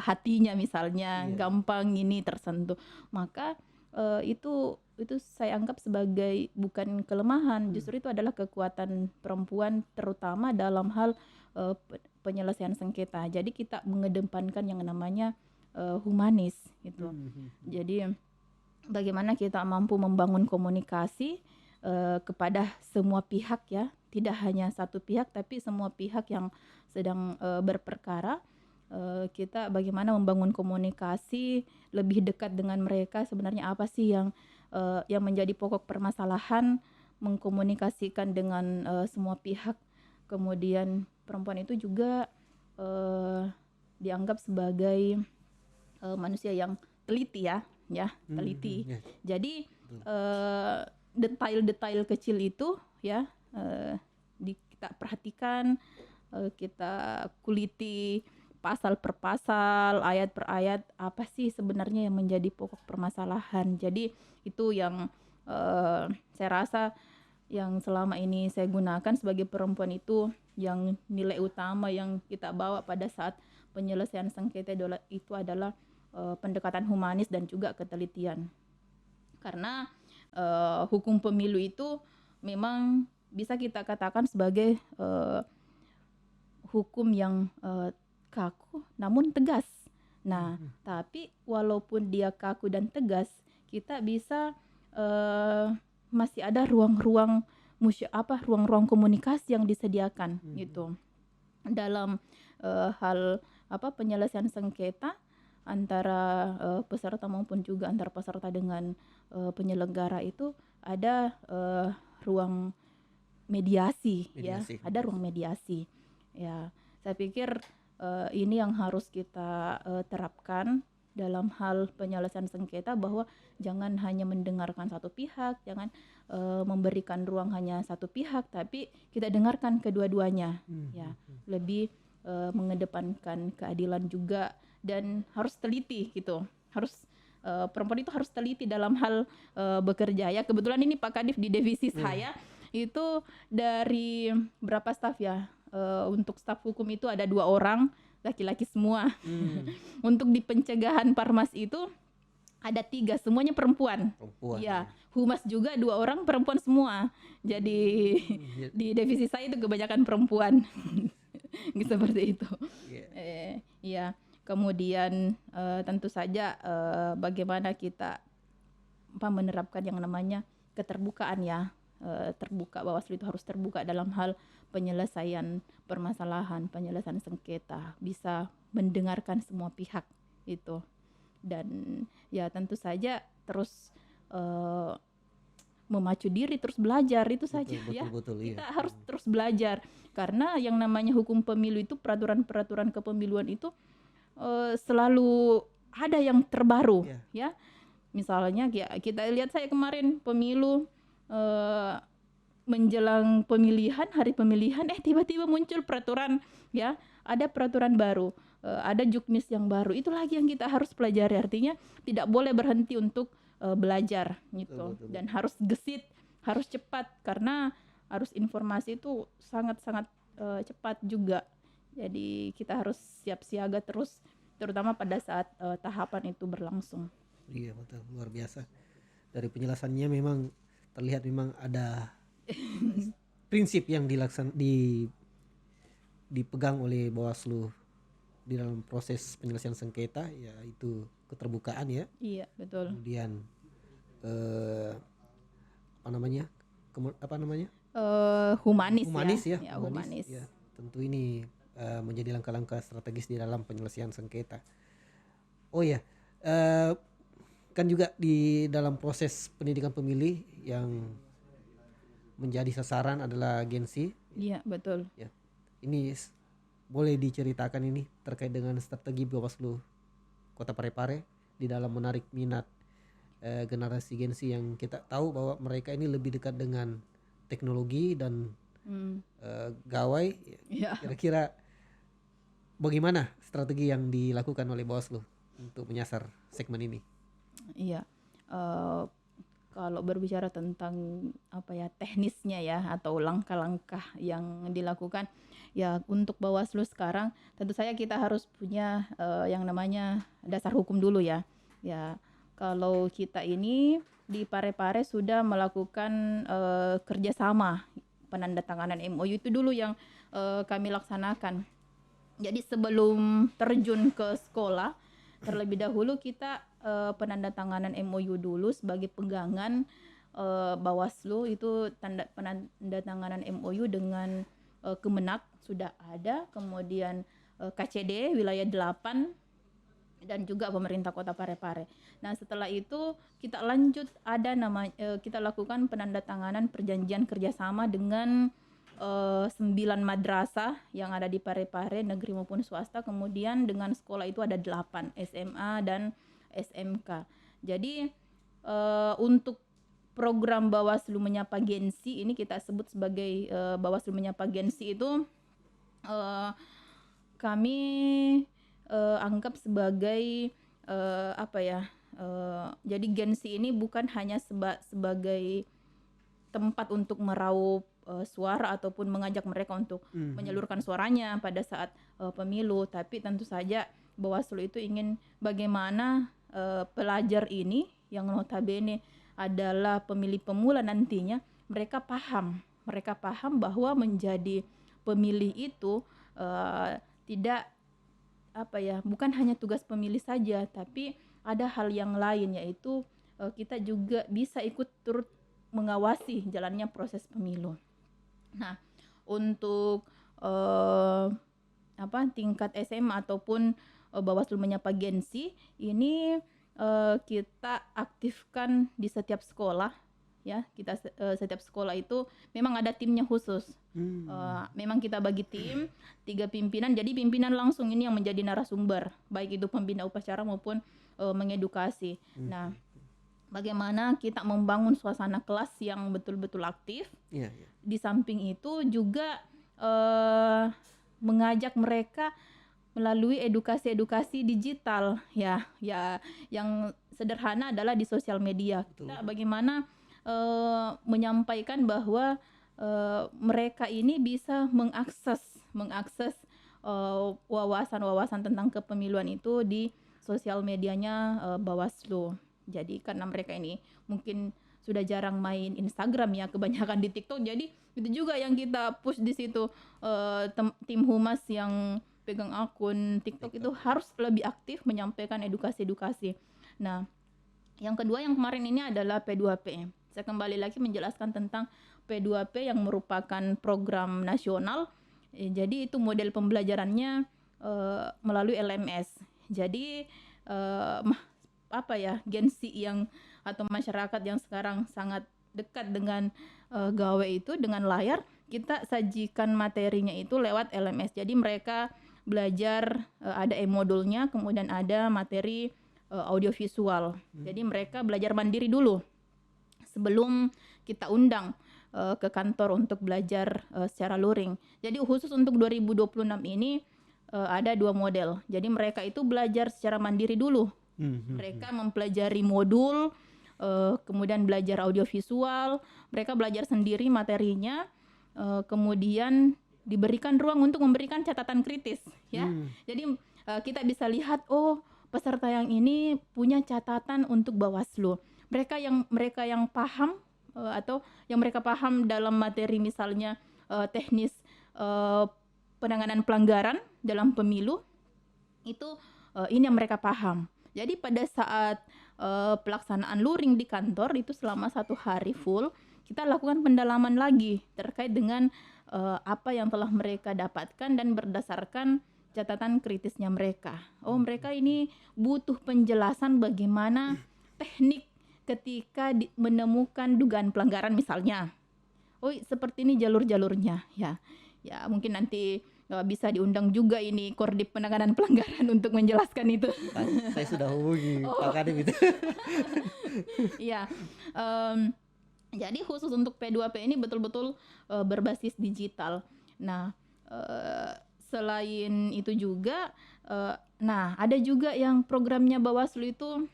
S1: hatinya misalnya, gampang ini tersentuh. Maka itu saya anggap sebagai bukan kelemahan, justru itu adalah kekuatan perempuan, terutama dalam hal penyelesaian sengketa. Jadi kita mengedepankan yang namanya humanis gitu. Jadi bagaimana kita mampu membangun komunikasi kepada semua pihak ya, tidak hanya satu pihak tapi semua pihak yang sedang berperkara. Kita bagaimana membangun komunikasi lebih dekat dengan mereka, sebenarnya apa sih yang menjadi pokok permasalahan, mengkomunikasikan dengan semua pihak. Kemudian perempuan itu juga dianggap sebagai manusia yang teliti teliti. Jadi detail-detail kecil itu ya kita perhatikan, kita kuliti pasal per pasal, ayat per ayat, apa sih sebenarnya yang menjadi pokok permasalahan. Jadi itu yang saya rasa yang selama ini saya gunakan sebagai perempuan itu, yang nilai utama yang kita bawa pada saat penyelesaian sengketa itu adalah pendekatan humanis dan juga ketelitian. Karena hukum pemilu itu memang bisa kita katakan sebagai hukum yang kaku namun tegas. Nah, tapi walaupun dia kaku dan tegas, kita bisa masih ada ruang-ruang ruang-ruang komunikasi yang disediakan gitu dalam hal penyelesaian sengketa antara peserta maupun juga antar peserta dengan penyelenggara. Itu ada ruang mediasi, ya, ada ruang mediasi. Ya, saya pikir ini yang harus kita terapkan dalam hal penyelesaian sengketa, bahwa jangan hanya mendengarkan satu pihak, jangan memberikan ruang hanya satu pihak, tapi kita dengarkan kedua-duanya. Ya, lebih mengedepankan keadilan juga, dan harus teliti gitu. Harus perempuan itu harus teliti dalam hal bekerja. Ya, kebetulan ini Pak Kadif di divisi saya itu dari berapa staf ya? Untuk staf hukum itu ada 2 orang laki-laki semua. Untuk di pencegahan Parmas itu ada 3, semuanya perempuan. Ya, humas juga 2 orang perempuan semua. Jadi di divisi saya itu kebanyakan perempuan. Seperti itu. Ya, kemudian tentu saja bagaimana kita menerapkan yang namanya keterbukaan, ya. Terbuka, Bawaslu itu harus terbuka dalam hal penyelesaian permasalahan, penyelesaian sengketa, bisa mendengarkan semua pihak itu. Dan ya tentu saja terus memacu diri, terus belajar, itu saja. Betul, kita harus terus belajar, karena yang namanya hukum pemilu itu, peraturan-peraturan kepemiluan itu selalu ada yang terbaru, ya. Misalnya ya, kita lihat saya kemarin pemilu, menjelang pemilihan, hari pemilihan, tiba-tiba muncul peraturan, ya, ada peraturan baru, ada juknis yang baru. Itu lagi yang kita harus pelajari. Artinya tidak boleh berhenti untuk belajar gitu. Betul. Dan harus gesit, harus cepat, karena arus informasi itu sangat-sangat cepat juga. Jadi kita harus siap siaga terus, terutama pada saat tahapan itu berlangsung.
S2: Iya, betul, luar biasa. Dari penjelasannya memang terlihat memang ada prinsip yang dipegang oleh Bawaslu di dalam proses penyelesaian sengketa, yaitu keterbukaan, ya.
S1: Iya, betul.
S2: Kemudian humanis, ya. Humanis. Ya, tentu ini menjadi langkah-langkah strategis di dalam penyelesaian sengketa. Oh ya, kan juga di dalam proses pendidikan pemilih yang menjadi sasaran adalah Gen-Z.
S1: Iya, betul.
S2: Ya, ini boleh diceritakan ini terkait dengan strategi Bawaslu Kota Parepare di dalam menarik minat generasi Gen-Z yang kita tahu bahwa mereka ini lebih dekat dengan teknologi dan gawai. Ya. Kira-kira bagaimana strategi yang dilakukan oleh Bawaslu untuk menyasar segmen ini?
S1: Iya. Kalau berbicara tentang teknisnya, ya, atau langkah-langkah yang dilakukan, ya, untuk Bawaslu sekarang tentu saja kita harus punya yang namanya dasar hukum dulu, ya. Ya, kalau kita ini di Parepare sudah melakukan kerjasama penandatanganan MOU itu dulu yang kami laksanakan. Jadi sebelum terjun ke sekolah, terlebih dahulu kita penandatanganan MOU dulu sebagai pegangan Bawaslu. Itu penandatanganan MOU dengan Kemenak sudah ada, kemudian KCD wilayah 8 dan juga pemerintah Kota Parepare. Nah, setelah itu kita lanjut kita lakukan penandatanganan perjanjian kerjasama dengan 9 madrasah yang ada di Parepare, negeri maupun swasta. Kemudian dengan sekolah itu ada 8, SMA dan SMK. Jadi untuk program Bawaslu Menyapa Gen-Z ini kita sebut sebagai Bawaslu Menyapa Gen-Z itu kami anggap sebagai jadi Gen-Z ini bukan hanya sebagai tempat untuk meraup suara ataupun mengajak mereka untuk menyalurkan suaranya pada saat pemilu. Tapi tentu saja Bawaslu itu ingin bagaimana pelajar ini yang notabene adalah pemilih pemula nantinya, mereka paham bahwa menjadi pemilih itu tidak bukan hanya tugas pemilih saja, tapi ada hal yang lain, yaitu kita juga bisa ikut turut mengawasi jalannya proses pemilu. Nah, untuk tingkat SMA ataupun Bawaslu Menyapa Gensi ini kita aktifkan di setiap sekolah, ya. Kita setiap sekolah itu memang ada timnya khusus. Memang kita bagi tim 3 pimpinan, jadi pimpinan langsung ini yang menjadi narasumber, baik itu pembina upacara maupun mengedukasi. Nah, bagaimana kita membangun suasana kelas yang betul-betul aktif. Di samping itu juga mengajak mereka melalui edukasi digital, ya yang sederhana adalah di sosial media. Kita bagaimana menyampaikan bahwa mereka ini bisa mengakses wawasan tentang kepemiluan itu di sosial medianya Bawaslu. Jadi karena mereka ini mungkin sudah jarang main Instagram, ya, kebanyakan di TikTok. Jadi itu juga yang kita push di situ. Tim humas yang pegang akun TikTok itu harus lebih aktif menyampaikan edukasi. Nah, yang kedua yang kemarin ini adalah P2P. Saya kembali lagi menjelaskan tentang P2P yang merupakan program nasional. Jadi itu model pembelajarannya melalui LMS. Jadi Gensi yang atau masyarakat yang sekarang sangat dekat dengan gawe itu, dengan layar, kita sajikan materinya itu lewat LMS. Jadi mereka belajar ada e-modulnya, kemudian ada materi audiovisual. Jadi mereka belajar mandiri dulu sebelum kita undang ke kantor untuk belajar secara luring. Jadi khusus untuk 2026 ini ada 2 model. Jadi mereka itu belajar secara mandiri dulu. Mereka mempelajari modul, kemudian belajar audiovisual, mereka belajar sendiri materinya, kemudian diberikan ruang untuk memberikan catatan kritis, ya. Jadi kita bisa lihat, peserta yang ini punya catatan untuk Bawaslu. Mereka yang paham atau yang mereka paham dalam materi misalnya teknis penanganan pelanggaran dalam pemilu itu ini yang mereka paham. Jadi pada saat pelaksanaan luring di kantor itu selama 1 hari full, kita lakukan pendalaman lagi terkait dengan apa yang telah mereka dapatkan dan berdasarkan catatan kritisnya mereka. Mereka ini butuh penjelasan bagaimana teknik ketika menemukan dugaan pelanggaran misalnya. Seperti ini jalur-jalurnya, ya. Ya, mungkin nanti bisa diundang juga ini Kordip Penanganan Pelanggaran untuk menjelaskan itu.
S2: Saya sudah hubungi Pak Kadip itu.
S1: Iya. Jadi khusus untuk P2P ini betul-betul berbasis digital. Nah, selain itu juga, ada juga yang programnya Bawaslu itu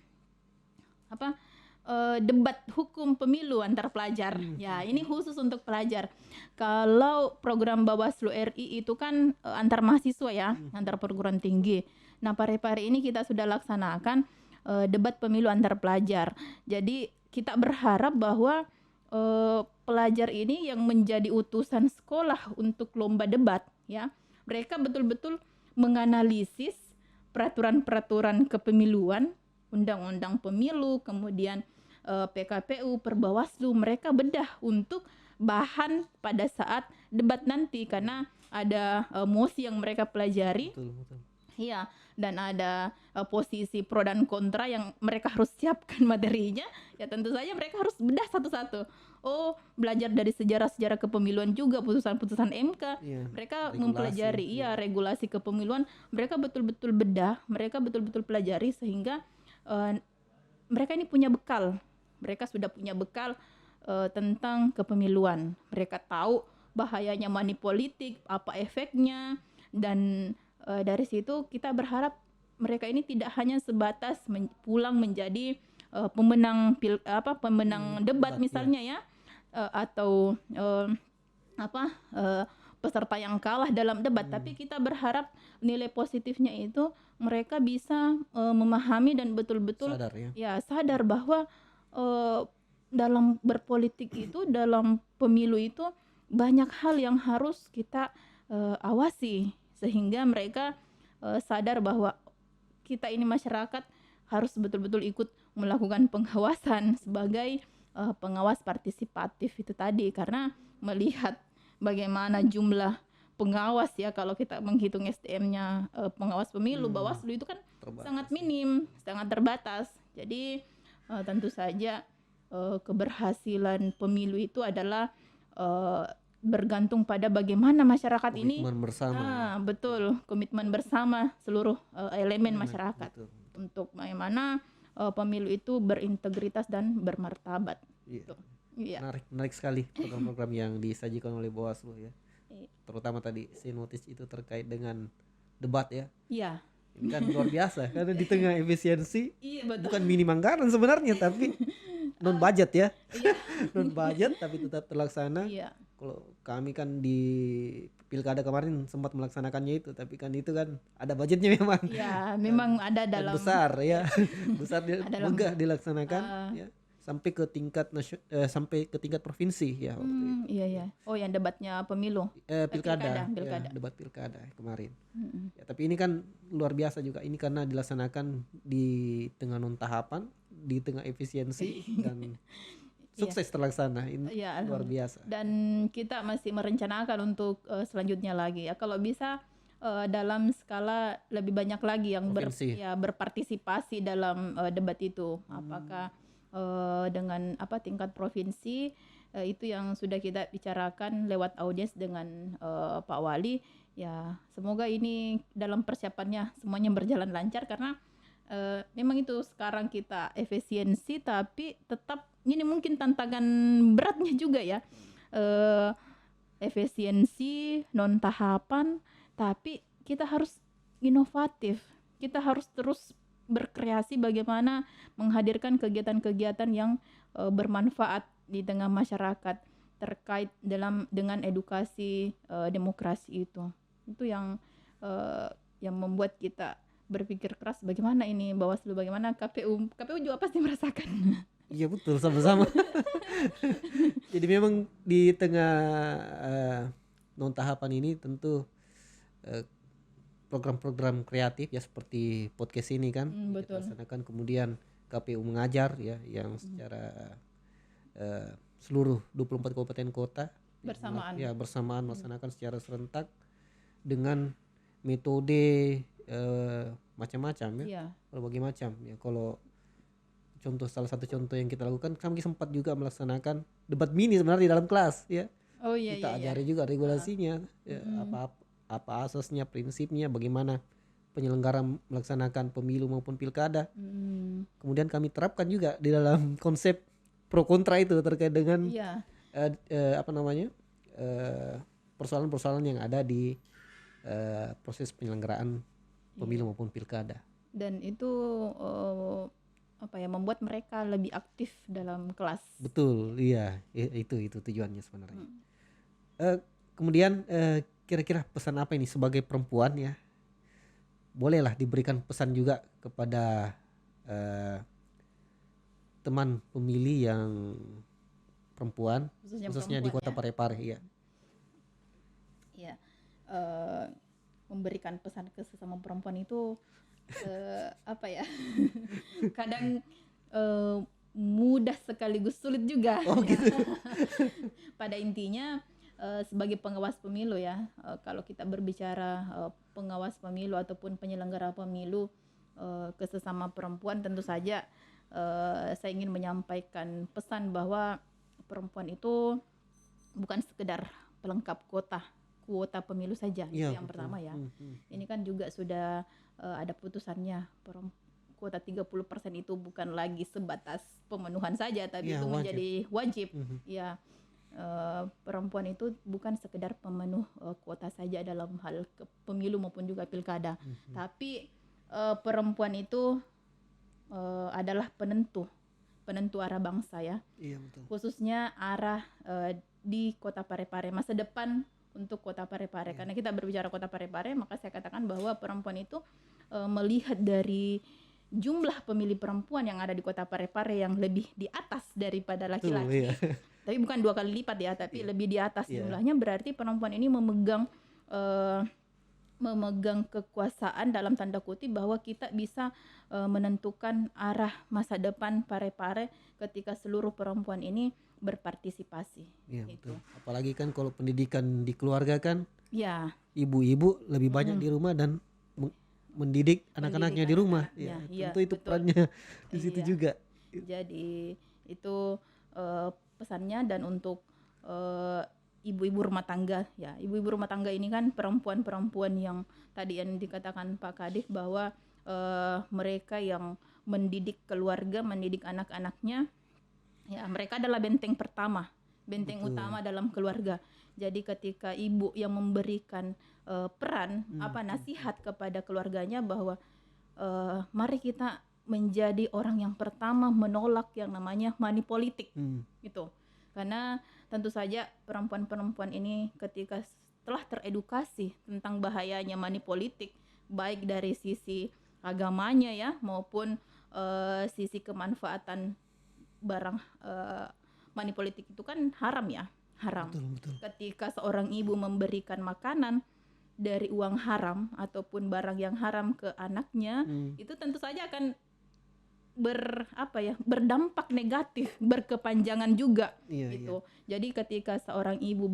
S1: debat hukum pemilu antar pelajar. Ya, ini khusus untuk pelajar. Kalau program Bawaslu RI itu kan antar mahasiswa, ya, antar perguruan tinggi. Nah, pare-pare ini kita sudah laksanakan debat pemilu antar pelajar. Jadi kita berharap bahwa pelajar ini yang menjadi utusan sekolah untuk lomba debat, ya, mereka betul-betul menganalisis peraturan-peraturan kepemiluan, undang-undang pemilu, kemudian PKPU, Perbawaslu, mereka bedah untuk bahan pada saat debat nanti, karena ada mosi yang mereka pelajari.
S2: Betul.
S1: Iya, dan ada posisi pro dan kontra yang mereka harus siapkan materinya. Ya tentu saja mereka harus bedah satu-satu. Belajar dari sejarah-sejarah kepemiluan juga, putusan-putusan MK. Mereka mempelajari regulasi kepemiluan. Mereka betul-betul bedah, mereka betul-betul pelajari sehingga mereka ini punya bekal. Mereka sudah punya bekal tentang kepemiluan. Mereka tahu bahayanya money politik, apa efeknya, dan dari situ kita berharap mereka ini tidak hanya sebatas pulang menjadi pemenang debat misalnya, ya, atau peserta yang kalah dalam debat, tapi kita berharap nilai positifnya itu mereka bisa memahami dan betul-betul
S2: Sadar ya.
S1: sadar bahwa dalam berpolitik itu, dalam pemilu itu banyak hal yang harus kita awasi, sehingga mereka sadar bahwa kita ini masyarakat harus betul-betul ikut melakukan pengawasan sebagai pengawas partisipatif itu tadi, karena melihat bagaimana jumlah pengawas ya, kalau kita menghitung SDM-nya pengawas pemilu, Bawaslu itu kan
S2: Terbatas
S1: sangat
S2: ya.
S1: minim, sangat terbatas. Jadi tentu saja keberhasilan pemilu itu adalah bergantung pada bagaimana masyarakat ini
S2: Komitmen bersama.
S1: betul, komitmen bersama seluruh elemen masyarakat
S2: Betul.
S1: untuk bagaimana pemilu itu berintegritas dan bermartabat.
S2: Iya.
S1: Gitu. Iya.
S2: Menarik sekali program-program yang disajikan oleh Bawaslu ya.
S1: Iya.
S2: Terutama tadi saya notice itu terkait dengan debat ya.
S1: Iya.
S2: Ini kan luar biasa karena di tengah efisiensi
S1: Iya betul.
S2: bukan minim anggaran sebenarnya tapi non budget ya.
S1: Iya.
S2: Non budget tapi tetap terlaksana.
S1: Iya.
S2: Kalau kami kan di pilkada kemarin sempat melaksanakannya itu, tapi kan itu kan ada budgetnya memang.
S1: Iya, memang ada
S2: Dan
S1: dalam
S2: besar ya. Besar
S1: dalam-
S2: megah dilaksanakan ya. Sampai ke tingkat sampai ke tingkat provinsi ya waktu itu.
S1: iya ya. Oh, yang debatnya pemilu.
S2: Pilkada,
S1: pilkada.
S2: Ya, debat pilkada kemarin.
S1: Mm-mm.
S2: Ya, tapi ini kan luar biasa juga. Ini karena dilaksanakan di tengah non tahapan, di tengah efisiensi dan sukses terlaksana. Ini
S1: Iya,
S2: luar biasa.
S1: dan kita masih merencanakan untuk selanjutnya lagi ya, kalau bisa dalam skala lebih banyak lagi yang
S2: Provinsi.
S1: berpartisipasi dalam debat itu. Apakah dengan tingkat provinsi, itu yang sudah kita bicarakan lewat audiens dengan Pak Wali ya. Semoga ini dalam persiapannya semuanya berjalan lancar, karena memang itu sekarang kita efisiensi, tapi tetap ini mungkin tantangan beratnya juga ya, efisiensi non tahapan, tapi kita harus inovatif, kita harus terus berkreasi bagaimana menghadirkan kegiatan-kegiatan yang bermanfaat di tengah masyarakat terkait dengan edukasi demokrasi itu yang membuat kita berpikir keras bagaimana ini Bawaslu, bagaimana KPU juga pasti merasakan.
S2: Iya betul, sama-sama. Jadi memang di tengah non tahapan ini tentu program-program kreatif ya seperti podcast ini kan kita
S1: Betul.
S2: laksanakan, kemudian KPU mengajar ya yang secara seluruh 24 kabupaten kota
S1: Bersamaan.
S2: ya bersamaan melaksanakan secara serentak dengan metode macam-macam ya.
S1: Iya.
S2: Berbagai macam ya. Kalau salah satu contoh yang kita lakukan, kami sempat juga melaksanakan debat mini sebenarnya di dalam kelas ya.
S1: Oh iya,
S2: Kita
S1: iya.
S2: ajari juga regulasinya ya, apa asasnya, prinsipnya, bagaimana penyelenggara melaksanakan pemilu maupun pilkada. Kemudian kami terapkan juga di dalam konsep pro kontra itu terkait dengan
S1: Iya.
S2: persoalan-persoalan yang ada di proses penyelenggaraan pemilu maupun pilkada.
S1: Dan itu membuat mereka lebih aktif dalam kelas.
S2: Betul, iya, itu tujuannya sebenarnya. Kemudian kira-kira pesan apa ini sebagai perempuan ya? Bolehlah diberikan pesan juga kepada teman pemilih yang perempuan, khususnya di
S1: perempuan,
S2: Kota
S1: ya.
S2: Parepare ya.
S1: Iya. Memberikan pesan ke sesama perempuan itu kadang mudah sekaligus sulit juga.
S2: Oh gitu.
S1: Pada intinya sebagai pengawas pemilu ya, kalau kita berbicara pengawas pemilu ataupun penyelenggara pemilu ke sesama perempuan, tentu saja saya ingin menyampaikan pesan bahwa perempuan itu bukan sekedar pelengkap kuota pemilu saja.
S2: Ya,
S1: itu yang
S2: betul.
S1: pertama ya. Ini kan juga sudah ada putusannya, kuota 30% itu bukan lagi sebatas pemenuhan saja, tapi
S2: Ya,
S1: itu
S2: wajib.
S1: menjadi wajib. Ya, perempuan itu bukan sekedar pemenuh kuota saja dalam hal pemilu maupun juga pilkada, tapi perempuan itu adalah penentu penentu arah bangsa ya,
S2: Iya betul.
S1: khususnya arah di Kota Parepare, masa depan untuk Kota Parepare. Karena kita berbicara Kota Parepare, maka saya katakan bahwa perempuan itu melihat dari jumlah pemilih perempuan yang ada di Kota Parepare yang lebih di atas daripada
S2: Betul,
S1: laki-laki,
S2: iya.
S1: tapi bukan 2 kali lipat ya, tapi lebih di atas
S2: Iya.
S1: jumlahnya, berarti perempuan ini memegang kekuasaan dalam tanda kutip, bahwa kita bisa menentukan arah masa depan Parepare ketika seluruh perempuan ini berpartisipasi.
S2: Iya
S1: Gitu.
S2: betul. Apalagi kan kalau pendidikan di keluarga kan
S1: Ya,
S2: ibu-ibu lebih banyak di rumah dan mendidik anak-anaknya di rumah.
S1: anak-anaknya.
S2: Ya,
S1: Iya,
S2: tentu itu
S1: betul.
S2: perannya di situ
S1: Iya.
S2: juga.
S1: Jadi itu pesannya. Dan untuk ibu-ibu rumah tangga ya, ibu-ibu rumah tangga ini kan perempuan-perempuan yang tadi yang dikatakan Pak Kadif, bahwa mereka yang mendidik keluarga, mendidik anak-anaknya, ya mereka adalah benteng pertama, benteng
S2: Betul.
S1: utama dalam keluarga. Jadi ketika ibu yang memberikan peran nasihat kepada keluarganya, bahwa mari kita menjadi orang yang pertama menolak yang namanya money politik, gitu. Karena tentu saja perempuan-perempuan ini ketika telah teredukasi tentang bahayanya money politik, baik dari sisi agamanya ya, maupun sisi kemanfaatan barang money politik itu kan haram ya, haram.
S2: Betul.
S1: Ketika seorang ibu memberikan makanan dari uang haram ataupun barang yang haram ke anaknya, itu tentu saja akan berdampak negatif, berkepanjangan juga.
S2: Iya,
S1: gitu. Jadi ketika seorang ibu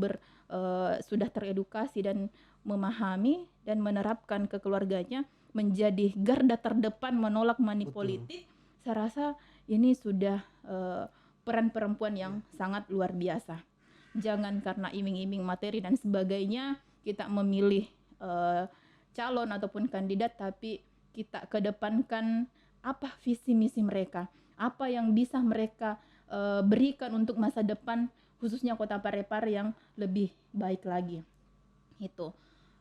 S1: sudah teredukasi dan memahami dan menerapkan ke keluarganya, menjadi garda terdepan menolak money politik, saya rasa ini sudah peran perempuan yang sangat luar biasa. Jangan karena iming-iming materi dan sebagainya kita memilih calon ataupun kandidat, tapi kita kedepankan apa visi misi mereka, apa yang bisa mereka berikan untuk masa depan khususnya Kota Parepare yang lebih baik lagi. Itu.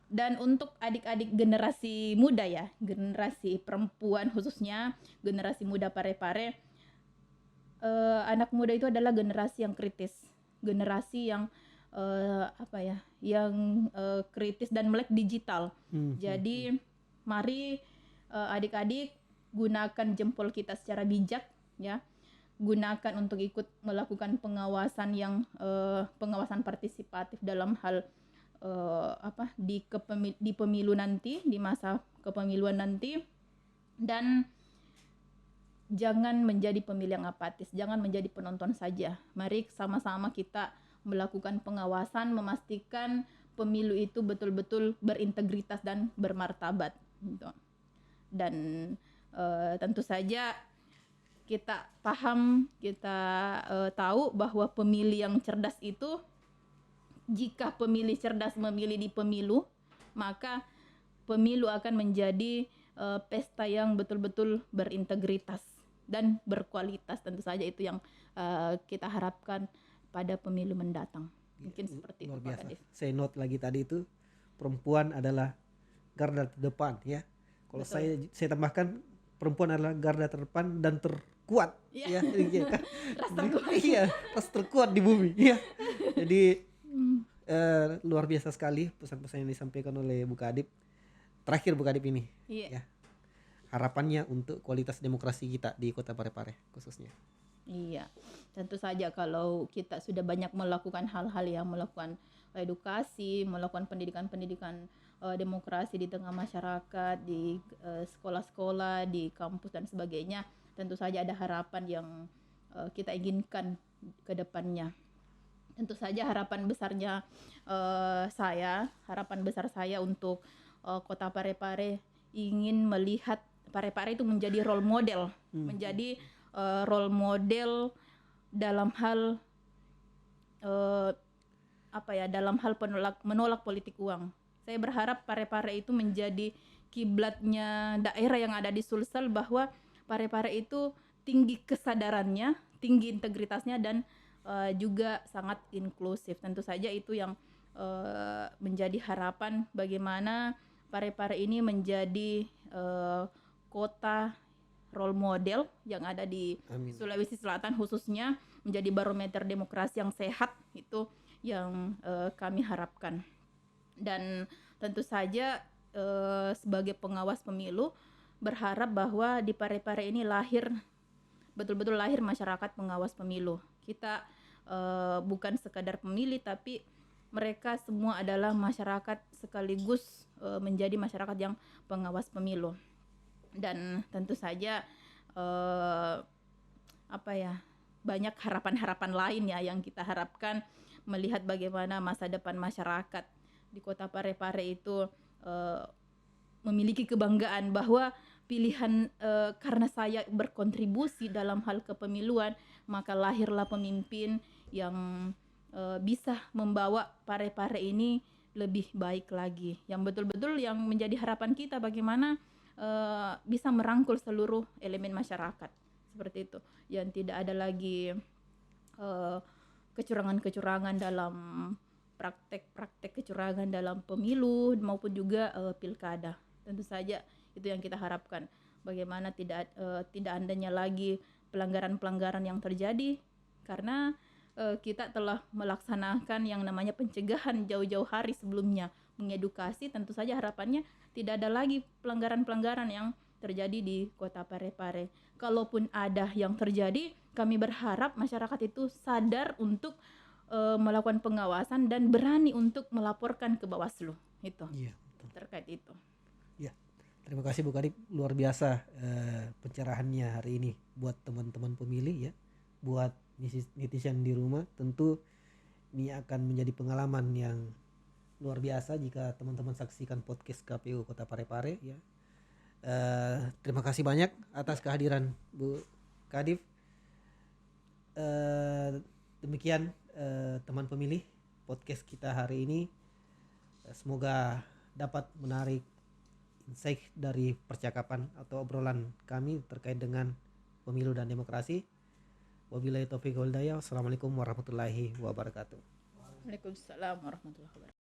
S1: Dan untuk adik-adik generasi muda ya, generasi perempuan khususnya generasi muda Parepare, anak muda itu adalah generasi yang kritis, generasi yang kritis dan melek digital. Jadi mari adik-adik gunakan jempol kita secara bijak ya, gunakan untuk ikut melakukan pengawasan yang pengawasan partisipatif dalam hal di pemilu nanti, di masa kepemiluan nanti. Dan jangan menjadi pemilih yang apatis, jangan menjadi penonton saja. Mari sama-sama kita melakukan pengawasan, memastikan pemilu itu betul-betul berintegritas dan bermartabat gitu. Dan tentu saja kita paham, kita tahu bahwa pemilih yang cerdas itu, jika pemilih cerdas memilih di pemilu, maka pemilu akan menjadi pesta yang betul-betul berintegritas dan berkualitas. Tentu saja itu yang kita harapkan pada pemilu mendatang. Mungkin seperti
S2: Luar
S1: itu Pak
S2: biasa.
S1: Kadif.
S2: Saya note lagi tadi itu perempuan adalah garda terdepan ya. Kalau saya tambahkan perempuan adalah garda terdepan dan terkuat ya.
S1: Ras terkuat.
S2: Iya, ras terkuat di bumi. Iya. Jadi luar biasa sekali pesan-pesan yang disampaikan oleh Bu Kadif. Terakhir Bu Kadif ini.
S1: Iya.
S2: Ya. Harapannya untuk kualitas demokrasi kita di Kota Parepare khususnya.
S1: Iya, tentu saja kalau kita sudah banyak melakukan hal-hal yang melakukan edukasi, melakukan pendidikan-pendidikan demokrasi di tengah masyarakat, di sekolah-sekolah, di kampus dan sebagainya, tentu saja ada harapan yang kita inginkan ke depannya. Tentu saja harapan besar saya untuk Kota Parepare ingin melihat Parepare itu menjadi role model, menjadi role model dalam hal menolak politik uang. Saya berharap Parepare itu menjadi kiblatnya daerah yang ada di Sulsel, bahwa Parepare itu tinggi kesadarannya, tinggi integritasnya, dan juga sangat inklusif. Tentu saja itu yang menjadi harapan bagaimana Parepare ini menjadi kota role model yang ada di
S2: Amin.
S1: Sulawesi Selatan khususnya, menjadi barometer demokrasi yang sehat. Itu yang kami harapkan. Dan tentu saja sebagai pengawas pemilu berharap bahwa di Parepare ini betul-betul lahir masyarakat pengawas pemilu. Kita bukan sekadar pemilih, tapi mereka semua adalah masyarakat sekaligus menjadi masyarakat yang pengawas pemilu. Dan tentu saja banyak harapan-harapan lain ya yang kita harapkan, melihat bagaimana masa depan masyarakat di Kota Parepare itu memiliki kebanggaan bahwa pilihan karena saya berkontribusi dalam hal kepemiluan, maka lahirlah pemimpin yang bisa membawa Parepare ini lebih baik lagi. Yang betul-betul yang menjadi harapan kita bagaimana bisa merangkul seluruh elemen masyarakat seperti itu. Yang tidak ada lagi kecurangan-kecurangan dalam praktek kecurangan dalam pemilu maupun juga pilkada. Tentu saja itu yang kita harapkan. Bagaimana tidak adanya lagi pelanggaran-pelanggaran yang terjadi, karena kita telah melaksanakan yang namanya pencegahan jauh-jauh hari sebelumnya, mengedukasi. Tentu saja harapannya tidak ada lagi pelanggaran-pelanggaran yang terjadi di Kota Parepare. Kalaupun ada yang terjadi, kami berharap masyarakat itu sadar untuk melakukan pengawasan dan berani untuk melaporkan ke Bawaslu. Itu
S2: Iya, betul.
S1: terkait itu.
S2: Ya, terima kasih Bu Kadip, luar biasa pencerahannya hari ini buat teman-teman pemilih ya, buat netizen di rumah. Tentu ini akan menjadi pengalaman yang luar biasa jika teman-teman saksikan podcast KPU Kota Parepare ya. Terima kasih banyak atas kehadiran Bu Kadip. Demikian teman pemilih podcast kita hari ini. Semoga dapat menarik insight dari percakapan atau obrolan kami terkait dengan pemilu dan demokrasi. Wabillahi taufiq wal hidayah. Wassalamualaikum warahmatullahi wabarakatuh.
S1: Waalaikumsalam warahmatullahi wabarakatuh.